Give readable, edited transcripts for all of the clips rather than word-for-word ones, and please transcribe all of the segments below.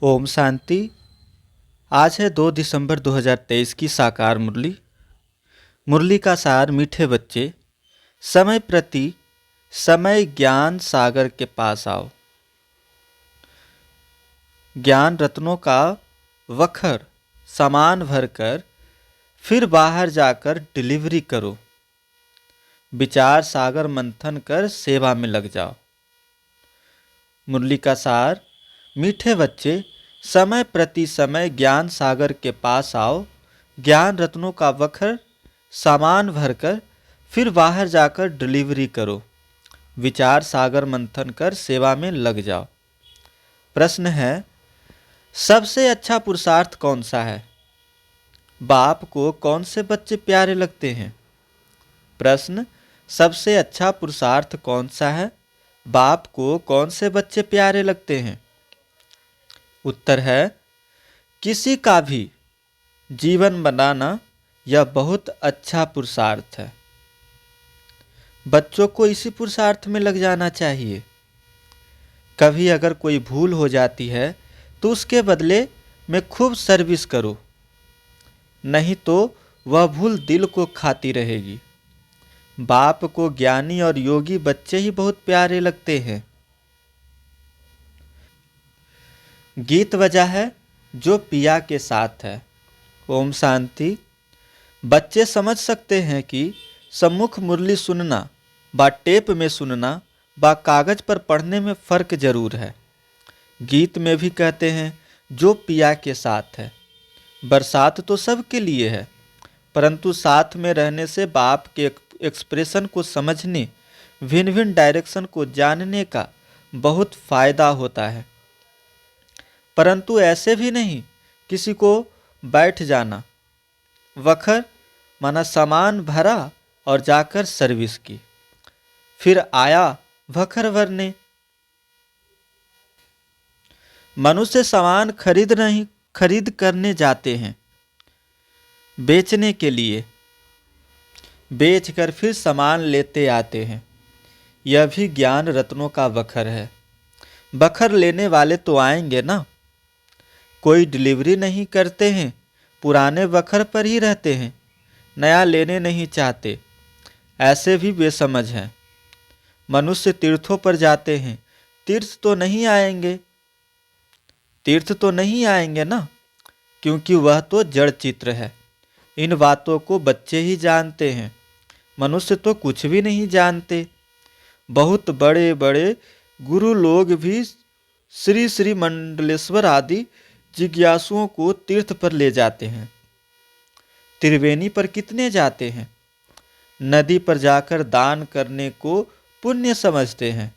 ओम शांति। आज है 2 दिसंबर 2023 की साकार मुरली। मुरली का सार। मीठे बच्चे, समय प्रति समय ज्ञान सागर के पास आओ। ज्ञान रत्नों का वखर सामान भरकर फिर बाहर जाकर डिलीवरी करो। विचार सागर मंथन कर सेवा में लग जाओ। मुरली का सार। मीठे बच्चे, समय प्रति समय ज्ञान सागर के पास आओ। ज्ञान रत्नों का वखर सामान भरकर फिर बाहर जाकर डिलीवरी करो। विचार सागर मंथन कर सेवा में लग जाओ। प्रश्न है, सबसे अच्छा पुरुषार्थ कौन सा है? बाप को कौन से बच्चे प्यारे लगते हैं? प्रश्न, सबसे अच्छा पुरुषार्थ कौन सा है? बाप को कौन से बच्चे प्यारे लगते हैं? उत्तर है, किसी का भी जीवन बनाना यह बहुत अच्छा पुरुषार्थ है। बच्चों को इसी पुरुषार्थ में लग जाना चाहिए। कभी अगर कोई भूल हो जाती है तो उसके बदले में खूब सर्विस करो, नहीं तो वह भूल दिल को खाती रहेगी। बाप को ज्ञानी और योगी बच्चे ही बहुत प्यारे लगते हैं। गीत बजा है जो पिया के साथ है। ओम शांति। बच्चे समझ सकते हैं कि सम्मुख मुरली सुनना व टेप में सुनना व कागज पर पढ़ने में फर्क जरूर है। गीत में भी कहते हैं जो पिया के साथ है। बरसात तो सबके लिए है, परंतु साथ में रहने से बाप के एक्सप्रेशन को समझने, भिन्न भिन्न डायरेक्शन को जानने का बहुत फायदा होता है। परंतु ऐसे भी नहीं किसी को बैठ जाना। वखर माना सामान भरा और जाकर सर्विस की, फिर आया वखर भरने। मनुष्य सामान खरीद करने जाते हैं बेचने के लिए, बेचकर फिर सामान लेते आते हैं। यह भी ज्ञान रत्नों का वखर है। वखर लेने वाले तो आएंगे ना। कोई डिलीवरी नहीं करते हैं, पुराने वखर पर ही रहते हैं, नया लेने नहीं चाहते। ऐसे भी बेसमझ हैं। मनुष्य तीर्थों पर जाते हैं, तीर्थ तो नहीं आएंगे ना, क्योंकि वह तो जड़ चित्र है। इन बातों को बच्चे ही जानते हैं, मनुष्य तो कुछ भी नहीं जानते। बहुत बड़े बड़े गुरु लोग भी श्री श्री मंडलेश्वर आदि जिज्ञासुओं को तीर्थ पर ले जाते हैं। त्रिवेणी पर कितने जाते हैं? नदी पर जाकर दान करने को पुण्य समझते हैं।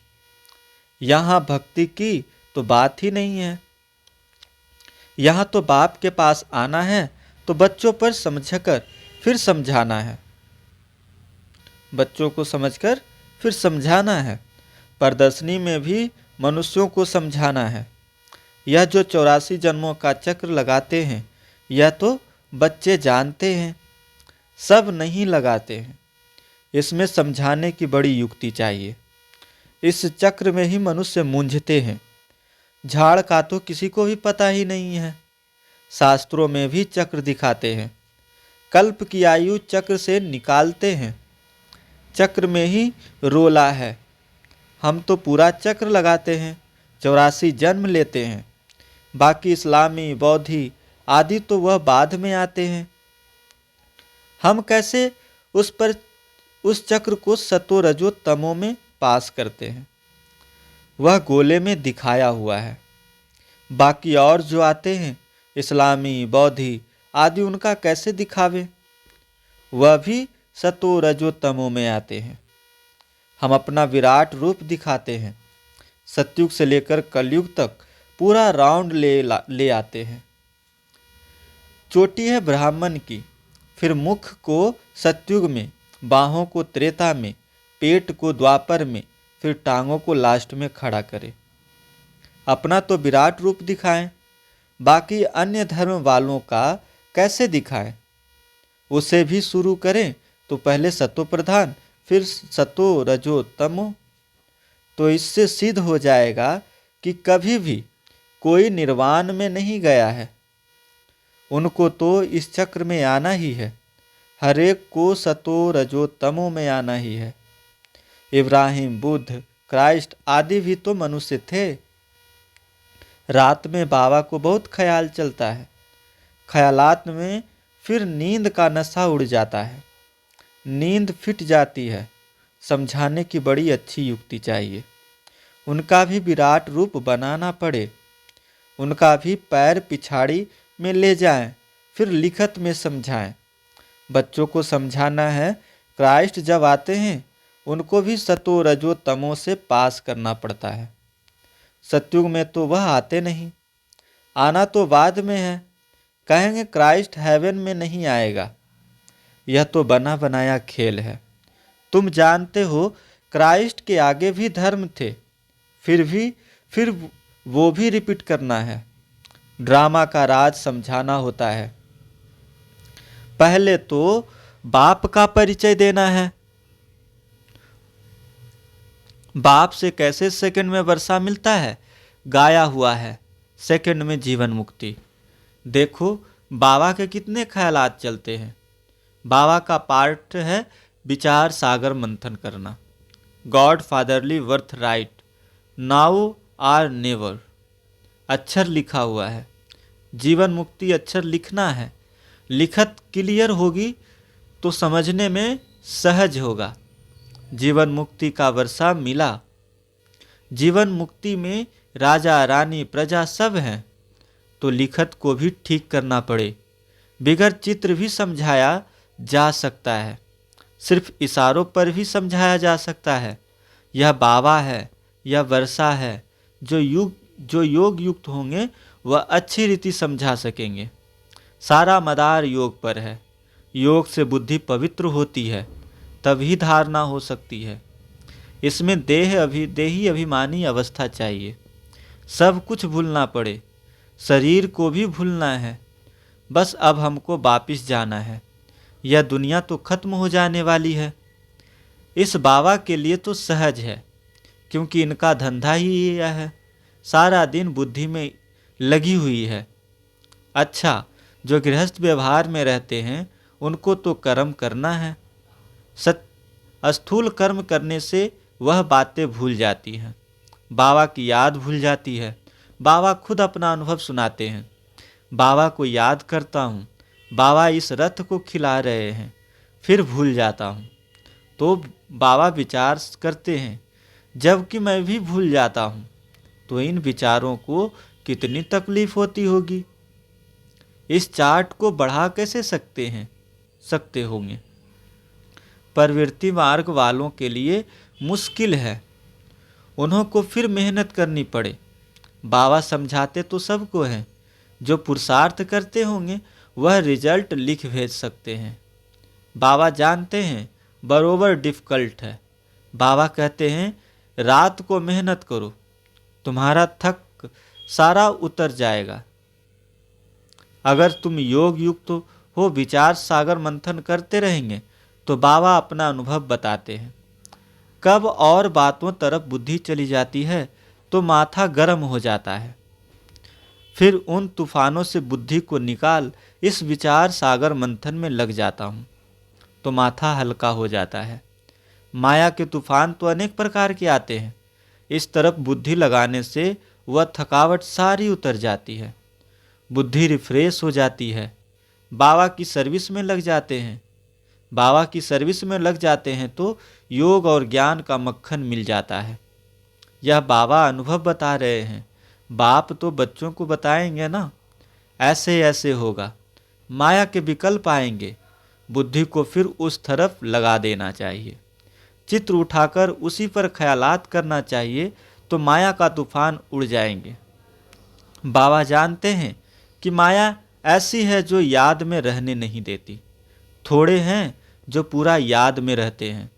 यहाँ भक्ति की तो बात ही नहीं है। यहाँ तो बाप के पास आना है तो बच्चों पर समझकर फिर समझाना है। बच्चों को समझकर फिर समझाना है। प्रदर्शनी में भी मनुष्यों को समझाना है। यह जो 84 जन्मों का चक्र लगाते हैं, यह तो बच्चे जानते हैं, सब नहीं लगाते हैं। इसमें समझाने की बड़ी युक्ति चाहिए। इस चक्र में ही मनुष्य मूंझते हैं। झाड़ का तो किसी को भी पता ही नहीं है। शास्त्रों में भी चक्र दिखाते हैं। कल्प की आयु चक्र से निकालते हैं। चक्र में ही रोला है। हम तो पूरा चक्र लगाते हैं, 84 जन्म लेते हैं। बाकी इस्लामी, बौद्धि आदि तो वह बाद में आते हैं। हम कैसे उस चक्र को सतो रजो तमो में पास करते हैं? वह गोले में दिखाया हुआ है। बाकी और जो आते हैं इस्लामी, बौद्धि आदि, उनका कैसे दिखावे? वह भी सतो रजो तमो में आते हैं। हम अपना विराट रूप दिखाते हैं। सतयुग से लेकर कलयुग तक पूरा राउंड ले आते हैं। चोटी है ब्राह्मण की, फिर मुख को सतयुग में, बाहों को त्रेता में, पेट को द्वापर में, फिर टांगों को लास्ट में खड़ा करे। अपना तो विराट रूप दिखाएं, बाकी अन्य धर्म वालों का कैसे दिखाएं? उसे भी शुरू करें तो पहले सतो प्रधान, फिर सतो रजो तमो। तो इससे सिद्ध हो जाएगा कि कभी भी कोई निर्वाण में नहीं गया है, उनको तो इस चक्र में आना ही है। हर एक को सतो रजो तमो में आना ही है। इब्राहिम, बुद्ध, क्राइस्ट आदि भी तो मनुष्य थे। रात में बाबा को बहुत ख्याल चलता है, ख्यालात में फिर नींद का नशा उड़ जाता है, नींद फिट जाती है। समझाने की बड़ी अच्छी युक्ति चाहिए। उनका भी विराट रूप बनाना पड़े, उनका भी पैर पिछाड़ी में ले जाएं, फिर लिखत में समझाएं। बच्चों को समझाना है क्राइस्ट जब आते हैं उनको भी सतो रजो तमो से पास करना पड़ता है। सतयुग में तो वह आते नहीं, आना तो बाद में है। कहेंगे क्राइस्ट हेवन में नहीं आएगा, यह तो बना बनाया खेल है। तुम जानते हो क्राइस्ट के आगे भी धर्म थे, फिर वो भी रिपीट करना है। ड्रामा का राज समझाना होता है। पहले तो बाप का परिचय देना है। बाप से कैसे सेकंड में वर्षा मिलता है? गाया हुआ है, सेकंड में जीवन मुक्ति। देखो बाबा के कितने ख्यालात चलते हैं। बाबा का पार्ट है विचार सागर मंथन करना। God fatherly worth right, now are never, अक्षर लिखा हुआ है। जीवन मुक्ति अक्षर लिखना है। लिखत क्लियर होगी तो समझने में सहज होगा। जीवन मुक्ति का वर्षा मिला। जीवन मुक्ति में राजा रानी प्रजा सब हैं, तो लिखत को भी ठीक करना पड़े। बिगर चित्र भी समझाया जा सकता है, सिर्फ इशारों पर भी समझाया जा सकता है। यह बाबा है, यह वर्षा है। जो योग युक्त होंगे वह अच्छी रीति समझा सकेंगे। सारा मदार योग पर है। योग से बुद्धि पवित्र होती है, तभी धारणा हो सकती है। इसमें देही अभिमानी अवस्था चाहिए। सब कुछ भूलना पड़े, शरीर को भी भूलना है। बस अब हमको वापिस जाना है। यह दुनिया तो खत्म हो जाने वाली है। इस बाबा के लिए तो सहज है, क्योंकि इनका धंधा ही यह है। सारा दिन बुद्धि में लगी हुई है। अच्छा, जो गृहस्थ व्यवहार में रहते हैं उनको तो कर्म करना है। स्थूल कर्म करने से वह बातें भूल जाती हैं, बाबा की याद भूल जाती है। बाबा खुद अपना अनुभव सुनाते हैं। बाबा को याद करता हूँ, बाबा इस रथ को खिला रहे हैं, फिर भूल जाता हूँ। तो बाबा विचार करते हैं, जबकि मैं भी भूल जाता हूँ। तो इन विचारों को कितनी तकलीफ होती होगी। इस चार्ट को बढ़ा कैसे सकते होंगे। प्रवृत्ति मार्ग वालों के लिए मुश्किल है, उन्हों को फिर मेहनत करनी पड़े। बाबा समझाते तो सबको हैं, जो पुरुषार्थ करते होंगे वह रिजल्ट लिख भेज सकते हैं। बाबा जानते हैं बरोबर डिफ़िकल्ट है। बाबा कहते हैं रात को मेहनत करो, तुम्हारा थक सारा उतर जाएगा। अगर तुम योग युक्त हो विचार सागर मंथन करते रहेंगे तो बाबा अपना अनुभव बताते हैं। कब और बातों तरफ बुद्धि चली जाती है तो माथा गर्म हो जाता है। फिर उन तूफानों से बुद्धि को निकाल इस विचार सागर मंथन में लग जाता हूँ, तो माथा हल्का हो जाता है। माया के तूफान तो अनेक प्रकार के आते हैं। इस तरफ बुद्धि लगाने से वह थकावट सारी उतर जाती है, बुद्धि रिफ्रेश हो जाती है। बाबा की सर्विस में लग जाते हैं। बाबा की सर्विस में लग जाते हैं तो योग और ज्ञान का मक्खन मिल जाता है। यह बाबा अनुभव बता रहे हैं। बाप तो बच्चों को बताएंगे ना, ऐसे ऐसे होगा। माया के विकल्प आएंगे, बुद्धि को फिर उस तरफ लगा देना चाहिए। चित्र उठाकर उसी पर ख्यालात करना चाहिए, तो माया का तूफान उड़ जाएंगे। बाबा जानते हैं कि माया ऐसी है जो याद में रहने नहीं देती। थोड़े हैं जो पूरा याद में रहते हैं।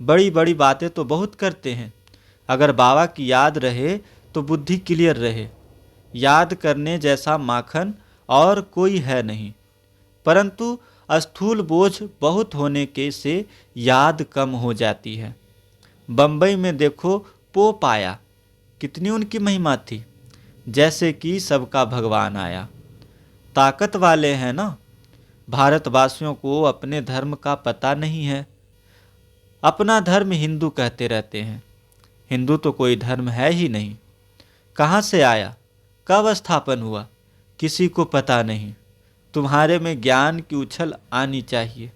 बड़ी बड़ी बातें तो बहुत करते हैं। अगर बाबा की याद रहे तो बुद्धि क्लियर रहे। याद करने जैसा माखन और कोई है नहीं, परंतु स्थूल बोझ बहुत होने के से याद कम हो जाती है। बम्बई में देखो पोप आया, कितनी उनकी महिमा थी। जैसे कि सबका भगवान आया। ताकत वाले हैं ना। भारतवासियों को अपने धर्म का पता नहीं है। अपना धर्म हिंदू कहते रहते हैं। हिंदू तो कोई धर्म है ही नहीं। कहाँ से आया, कब स्थापन हुआ, किसी को पता नहीं। तुम्हारे में ज्ञान की उछल आनी चाहिए।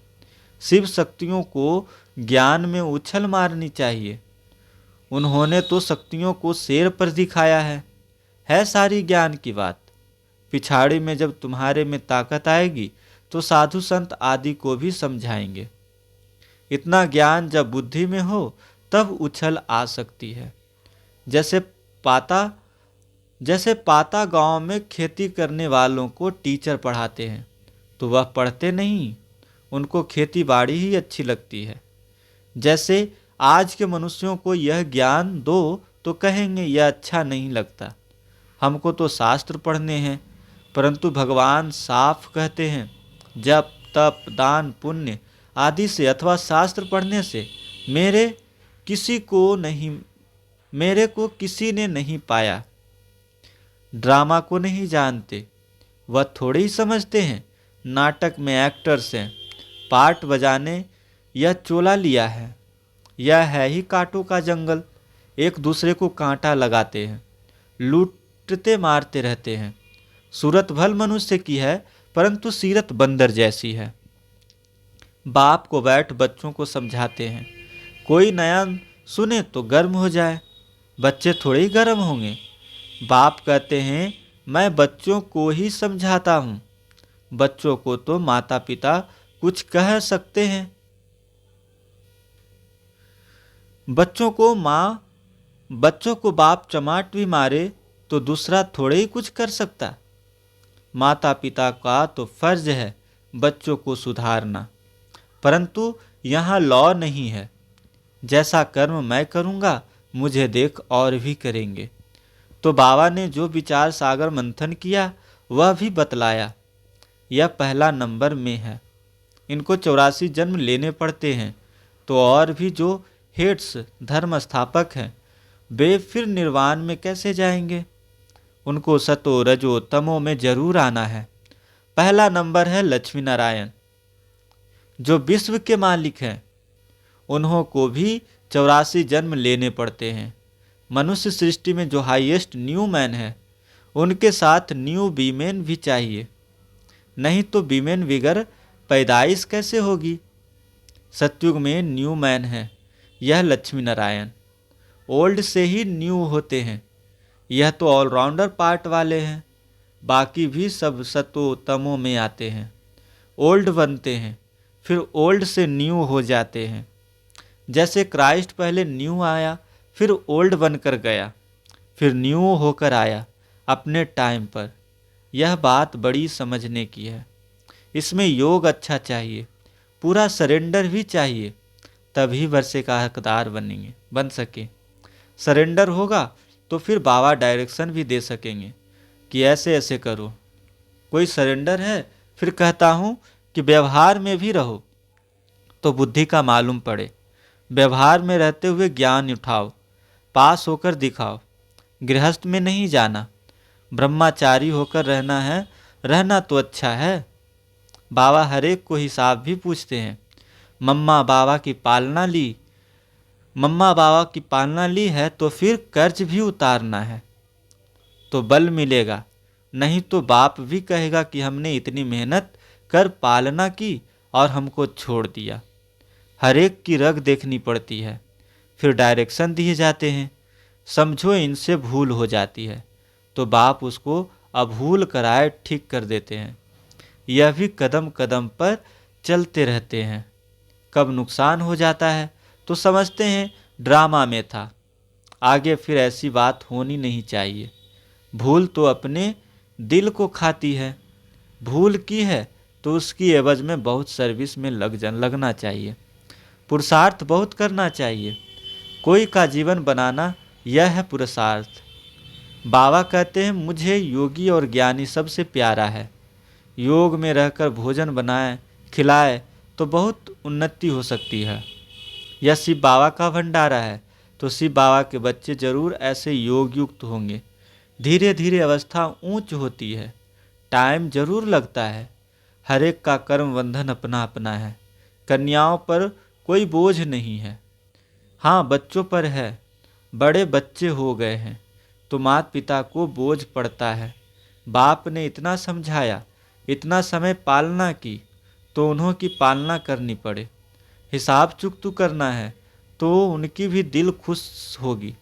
शिव शक्तियों को ज्ञान में उछल मारनी चाहिए। उन्होंने तो शक्तियों को शेर पर दिखाया है सारी ज्ञान की बात। पिछाड़ी में जब तुम्हारे में ताकत आएगी तो साधु संत आदि को भी समझाएंगे। इतना ज्ञान जब बुद्धि में हो तब उछल आ सकती है। जैसे पाता गांव में खेती करने वालों को टीचर पढ़ाते हैं तो वह पढ़ते नहीं, उनको खेती बाड़ी ही अच्छी लगती है। जैसे आज के मनुष्यों को यह ज्ञान दो तो कहेंगे यह अच्छा नहीं लगता, हमको तो शास्त्र पढ़ने हैं। परंतु भगवान साफ कहते हैं जप तप दान पुण्य आदि से अथवा शास्त्र पढ़ने से मेरे को किसी ने नहीं पाया। ड्रामा को नहीं जानते, वह थोड़े ही समझते हैं। नाटक में एक्टर्स हैं, पार्ट बजाने यह चोला लिया है। यह है ही कांटों का जंगल। एक दूसरे को कांटा लगाते हैं, लूटते मारते रहते हैं। सूरत भल मनुष्य की है परंतु सीरत बंदर जैसी है। बाप को बैठ बच्चों को समझाते हैं। कोई नया सुने तो गर्म हो जाए, बच्चे थोड़े ही गर्म होंगे। बाप कहते हैं मैं बच्चों को ही समझाता हूँ। बच्चों को तो माता पिता कुछ कह सकते हैं। बच्चों को बाप चमाट भी मारे तो दूसरा थोड़े ही कुछ कर सकता। माता पिता का तो फर्ज है बच्चों को सुधारना, परंतु यहाँ लॉ नहीं है। जैसा कर्म मैं करूँगा मुझे देख और भी करेंगे। तो बाबा ने जो विचार सागर मंथन किया वह भी बतलाया। यह पहला नंबर में है। इनको 84 जन्म लेने पड़ते हैं। तो और भी जो हेड्स धर्म स्थापक हैं वे फिर निर्वाण में कैसे जाएंगे? उनको सतो रजो तमो में जरूर आना है। पहला नंबर है लक्ष्मी नारायण जो विश्व के मालिक हैं। उन्हों को भी 84 जन्म लेने पड़ते हैं। मनुष्य सृष्टि में जो हाईएस्ट न्यू मैन है उनके साथ न्यू वीमेन भी चाहिए, नहीं तो वीमेन बिगर पैदाइश कैसे होगी? सतयुग में न्यू मैन है यह लक्ष्मी नारायण। ओल्ड से ही न्यू होते हैं। यह तो ऑलराउंडर पार्ट वाले हैं। बाकी भी सब सतो तमो में आते हैं। ओल्ड बनते हैं फिर ओल्ड से न्यू हो जाते हैं। जैसे क्राइस्ट पहले न्यू आया फिर ओल्ड बनकर गया फिर न्यू होकर आया अपने टाइम पर। यह बात बड़ी समझने की है। इसमें योग अच्छा चाहिए, पूरा सरेंडर भी चाहिए, तभी वर्षे का हकदार बन सके। सरेंडर होगा तो फिर बाबा डायरेक्शन भी दे सकेंगे कि ऐसे ऐसे करो। कोई सरेंडर है फिर कहता हूँ कि व्यवहार में भी रहो तो बुद्धि का मालूम पड़े। व्यवहार में रहते हुए ज्ञान उठाओ, पास होकर दिखाओ। गृहस्थ में नहीं जाना, ब्रह्मचारी होकर रहना है। रहना तो अच्छा है। बाबा हर एक को हिसाब भी पूछते हैं। मम्मा बाबा की पालना ली है तो फिर कर्ज भी उतारना है तो बल मिलेगा, नहीं तो बाप भी कहेगा कि हमने इतनी मेहनत कर पालना की और हमको छोड़ दिया। हर एक की रग देखनी पड़ती है। फिर डायरेक्शन दिए जाते हैं। समझो इनसे भूल हो जाती है तो बाप उसको अभूल कराए ठीक कर देते हैं। यह भी कदम कदम पर चलते रहते हैं। कब नुकसान हो जाता है तो समझते हैं ड्रामा में था, आगे फिर ऐसी बात होनी नहीं चाहिए। भूल तो अपने दिल को खाती है। भूल की है तो उसकी एवज में बहुत सर्विस में लगना चाहिए, पुरुषार्थ बहुत करना चाहिए। कोई का जीवन बनाना यह है पुरुषार्थ। बाबा कहते हैं मुझे योगी और ज्ञानी सबसे प्यारा है। योग में रहकर भोजन बनाए खिलाए तो बहुत उन्नति हो सकती है। यह शिव बाबा का भंडारा है तो शिव बाबा के बच्चे जरूर ऐसे योग युक्त होंगे। धीरे धीरे अवस्था ऊंच होती है। टाइम जरूर लगता है। हर एक का कर्म बंधन अपना अपना है। कन्याओं पर कोई बोझ नहीं है। हाँ, बच्चों पर है। बड़े बच्चे हो गए हैं तो माता पिता को बोझ पड़ता है। बाप ने इतना समझाया, इतना समय पालना की, तो उन्हों की पालना करनी पड़े। हिसाब चुकतू करना है तो उनकी भी दिल खुश होगी।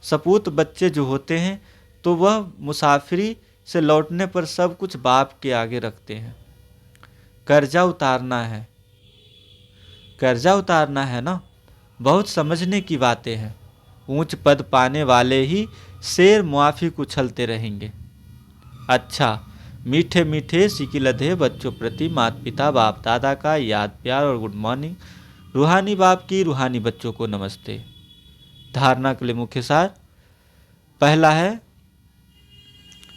सपूत बच्चे जो होते हैं तो वह मुसाफिरी से लौटने पर सब कुछ बाप के आगे रखते हैं। कर्जा उतारना है, कर्जा उतारना है ना। बहुत समझने की बातें हैं। ऊंच पद पाने वाले ही शेर मुआफी उछलते रहेंगे। अच्छा, मीठे मीठे सिकिलधे बच्चों प्रति माता पिता बाप दादा का याद प्यार और गुड मॉर्निंग। रूहानी बाप की रूहानी बच्चों को नमस्ते। धारणा के लिए मुख्य सार पहला है,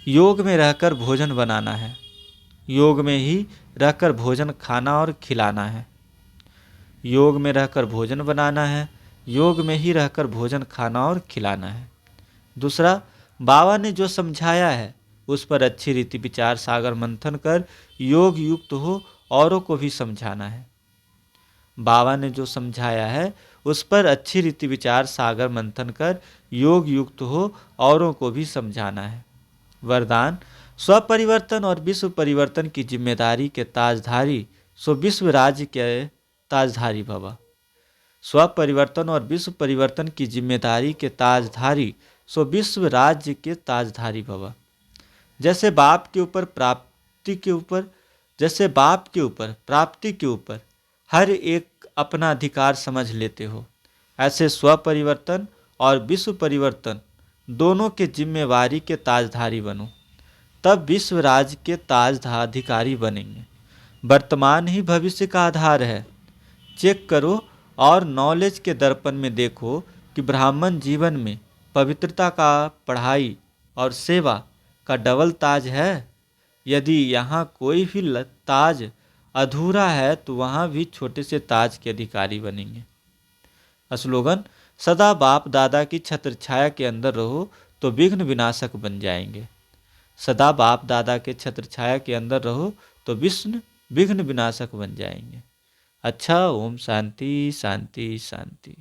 योग में रहकर भोजन बनाना है। योग में ही रहकर भोजन खाना और खिलाना है। योग में रहकर भोजन बनाना है, योग में ही रहकर भोजन खाना और खिलाना है। दूसरा, बाबा ने जो समझाया है उस पर अच्छी रीति विचार सागर मंथन कर योग युक्त हो औरों को भी समझाना है। बाबा ने जो समझाया है उस पर अच्छी रीति विचार सागर मंथन कर योग युक्त हो औरों को भी समझाना है। वरदान, स्व परिवर्तन और विश्व परिवर्तन की जिम्मेदारी के ताजधारी सो विश्व राज्य के ताजधारी भव। स्व परिवर्तन और विश्व परिवर्तन की जिम्मेदारी के ताजधारी सो विश्व राज्य के ताजधारी भव। जैसे बाप के ऊपर प्राप्ति के ऊपर, जैसे बाप के ऊपर प्राप्ति के ऊपर हर एक अपना अधिकार समझ लेते हो, ऐसे स्व परिवर्तन और विश्व परिवर्तन दोनों के जिम्मेवारी के ताजधारी बनो, तब विश्व राज्य के ताजधाधिकारी बनेंगे। वर्तमान ही भविष्य का आधार है। चेक करो और नॉलेज के दर्पण में देखो कि ब्राह्मण जीवन में पवित्रता का, पढ़ाई और सेवा का डबल ताज है। यदि यहाँ कोई भी ताज अधूरा है तो वहाँ भी छोटे से ताज के अधिकारी बनेंगे। स्लोगन, सदा बाप दादा की छत्र छाया के अंदर रहो तो विघ्न विनाशक बन जाएंगे। सदा बाप दादा के छत्र छाया के अंदर रहो तो विघ्न विनाशक बन जाएंगे। अच्छा, ओम शांति शांति शांति।